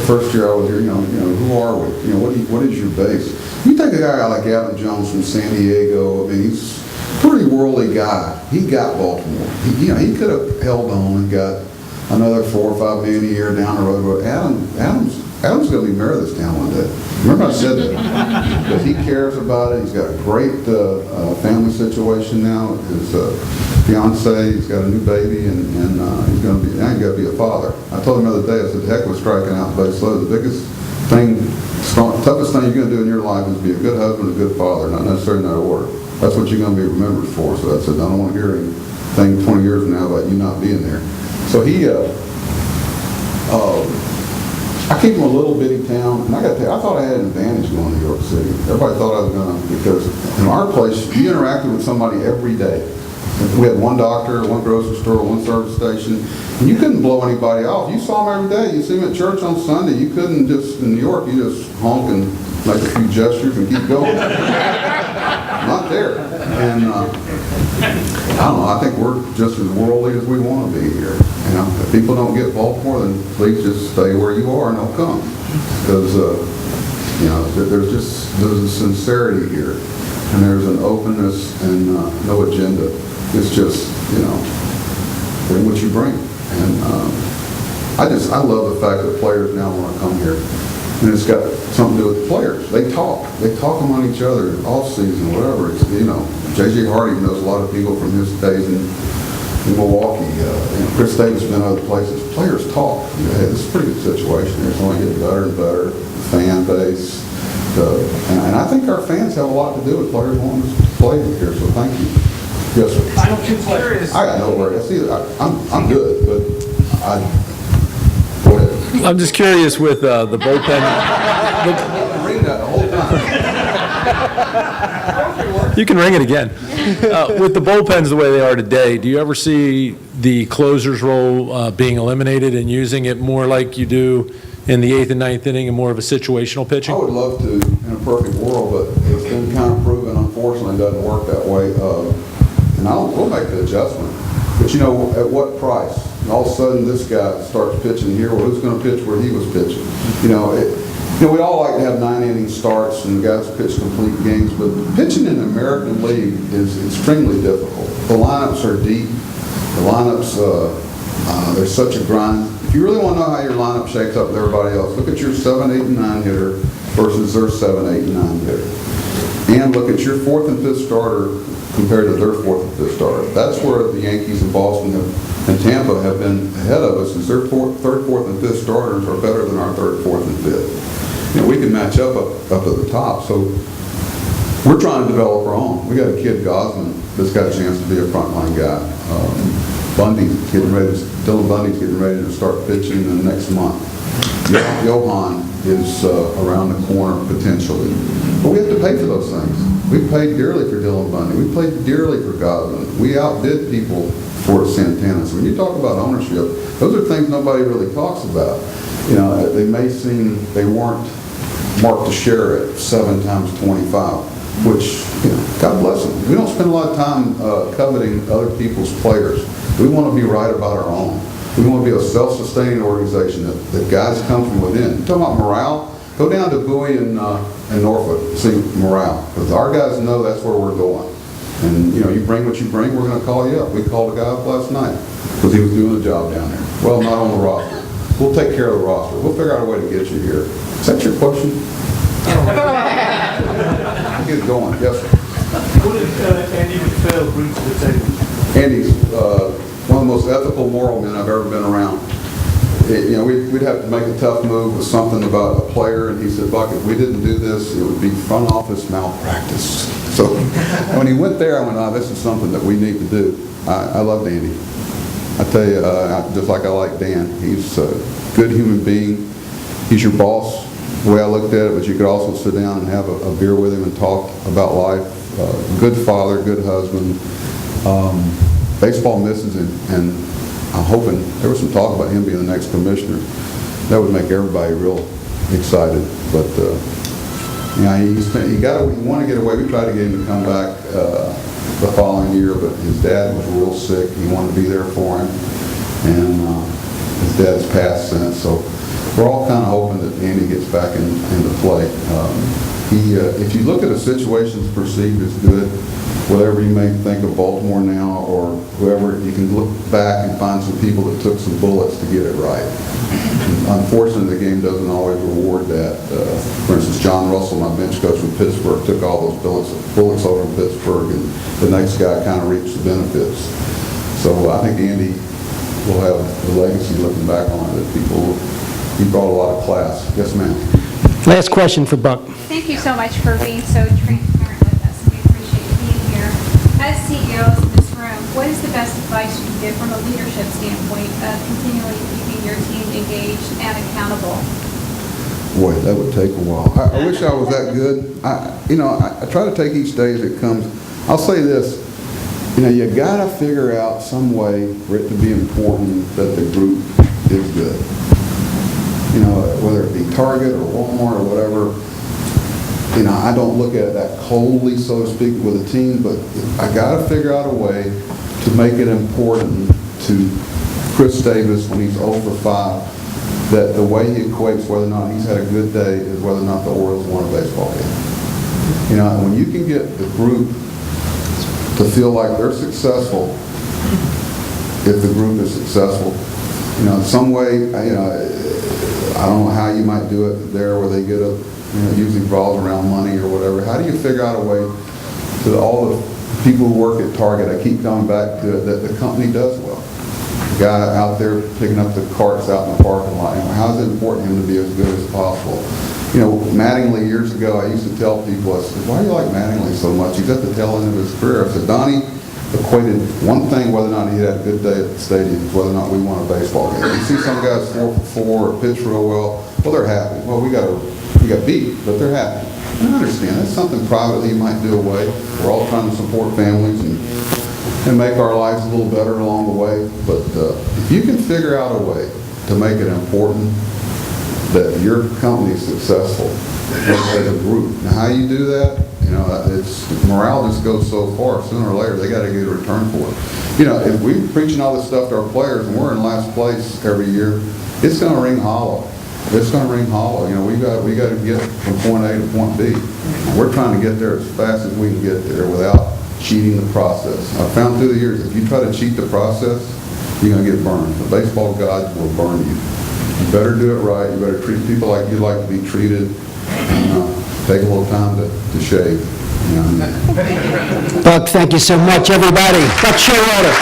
first year I was here, you know, who are we? You know, what is your base? You take a guy like Adam Jones from San Diego, I mean, he's a pretty worldly guy. He got Baltimore. He could have held on and got another 4 or 5 million a year down the road. But Adam's going to be mayor of this town one day. Remember I said that? Because he cares about it. He's got a great family situation now. His fiance, he's got a new baby, and he's going to be, now he's got to be a father. I told him the other day, I said, heck with striking out base low. The biggest thing, toughest thing you're going to do in your life is be a good husband, a good father, not necessarily in that order. That's what you're going to be remembered for. So I said, I don't want to hear anything 20 years from now about you not being there. So he, I came from a little bitty town, and I got to tell you, I thought I had an advantage going to New York City. Everybody thought I was going to, because in our place, you interacted with somebody every day. We had one doctor, one grocery store, one service station, and you couldn't blow anybody off. You saw them every day. You see them at church on Sunday. You couldn't just, in New York, you just honk and make a few gestures and keep going. Not there. And I don't know, I think we're just as worldly as we want to be here. You know, if people don't get Baltimore, then please just stay where you are and they'll come. Because, you know, there's a sincerity here. And there's an openness and no agenda. It's just, you know, bring what you bring. And I love the fact that players now want to come here. And it's got something to do with the players. They talk among each other off season, whatever. It's, you know, J.J. Hardy knows a lot of people from his days in Milwaukee. Chris Davis has been other places. Players talk. You know, hey, this is a pretty good situation here. It's only getting better and better. The fan base. And I think our fans have a lot to do with players wanting to play here, so thank you. Yes, sir. I don't too curious. I got no worries. I'm good, but go ahead. I'm just curious with the bullpen. Ring that the whole time. You can ring it again. With the bullpens the way they are today, do you ever see the closer's role being eliminated and using it more like you do in the 8th and 9th inning and more of a situational pitching? I would love to in a perfect world, but it's been kind of proven, unfortunately, it doesn't work that way. And we'll make the adjustment. But you know, at what price? And all of a sudden, this guy starts pitching here. Well, who's going to pitch where he was pitching? You know, we all like to have 9-inning starts and guys pitch complete games, but pitching in the American League is extremely difficult. The lineups are deep. The lineups, there's such a grind. If you really want to know how your lineup shakes up with everybody else, look at your 7, 8, and 9 hitter versus their 7, 8, and 9 hitter. And look at your 4th and 5th starter compared to their 4th and 5th starter. That's where the Yankees and Boston and Tampa have been ahead of us, is their 3rd, 4th, and 5th starters are better than our 3rd, 4th, and 5th. You know, we can match up at the top. So we're trying to develop our own. We got a kid, Gosman, that's got a chance to be a frontline guy. Dylan Bundy's getting ready to start pitching in the next month. Johan is around the corner potentially. But we have to pay for those things. We paid dearly for Dylan Bundy. We paid dearly for Gosman. We outbid people for Santana. So when you talk about ownership, those are things nobody really talks about. You know, they may seem they weren't marked to share at 7 times 25, which, you know, God bless them. We don't spend a lot of time coveting other people's players. We want to be right about our own. We want to be a self-sustaining organization that guys come from within. You're talking about morale? Go down to Bowie and Norfolk, see morale. Because our guys know that's where we're going. And, you know, you bring what you bring, we're going to call you up. We called a guy up last night because he was doing a job down there. Well, not on the roster. We'll take care of the roster. We'll figure out a way to get you here. Is that your question? Get going. Yes, sir. What did Andy McPhail bring to the table? Andy's one of the most ethical, moral men I've ever been around. You know, we'd have to make a tough move with something about a player, and he said, Buck, if we didn't do this, it would be front office malpractice. So when he went there, I went, this is something that we need to do. I loved Andy. I tell you, just like I like Dan, he's a good human being. He's your boss, the way I looked at it, but you could also sit down and have a beer with him and talk about life. Good father, good husband. Baseball misses him, and I'm hoping, there was some talk about him being the next commissioner. That would make everybody real excited. But, you know, he wanted to get away. We tried to get him to come back the following year, but his dad was real sick. He wanted to be there for him, and his dad's passed since. So we're all kind of hoping that Andy gets back into play. If you look at a situation that's perceived as good, whatever you may think of Baltimore now, or whoever, you can look back and find some people that took some bullets to get it right. Unfortunately, the game doesn't always reward that. For instance, John Russell, my bench coach from Pittsburgh, took all those bullets over in Pittsburgh, and the next guy kind of reaped the benefits. So I think Andy will have the legacy looking back on it, that he brought a lot of class. Yes, ma'am. Last question for Buck. Thank you so much for being so transparent with us. We appreciate you being here. As CEOs in this room, what is the best advice you can give from a leadership standpoint of continually keeping your team engaged and accountable? Boy, that would take a while. I wish I was that good. I try to take each day as it comes. I'll say this. You got to figure out some way for it to be important that the group is good. Whether it be Target or Walmart or whatever, I don't look at it that coldly, so to speak, with a team, but I got to figure out a way to make it important to Chris Davis when he's 0 for 5, that the way he equates whether or not he's had a good day is whether or not the Orioles won a baseball game. When you can get the group to feel like they're successful, if the group is successful, in some way, I don't know how you might do it there where they get a, usually revolves around money or whatever. How do you figure out a way to all the people who work at Target, I keep coming back to it, that the company does well. The guy out there picking up the carts out in the parking lot, how is it important for him to be as good as possible? Mattingly, years ago, I used to tell people, I said, why do you like Mattingly so much? He's at the tail end of his career. I said, Donnie equated one thing, whether or not he had a good day at the stadium, is whether or not we won a baseball game. You see some guys 4 for 4 or pitch real well, they're happy. Well, we got beat, but they're happy. And I understand, that's something privately you might do away. We're all trying to support families and make our lives a little better along the way. But if you can figure out a way to make it important that your company is successful as a group. Now, how you do that, morale just goes so far. Sooner or later, they got to get a return for it. If we're preaching all this stuff to our players and we're in last place every year, it's going to ring hollow. It's going to ring hollow. We got to get from point A to point B. We're trying to get there as fast as we can get there without cheating the process. I've found through the years, if you try to cheat the process, you're going to get burned. The baseball gods will burn you. You better do it right. You better treat people like you'd like to be treated. And take a little time to shave. Buck, thank you so much, everybody. Buck Showalter.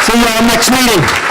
See you all next meeting.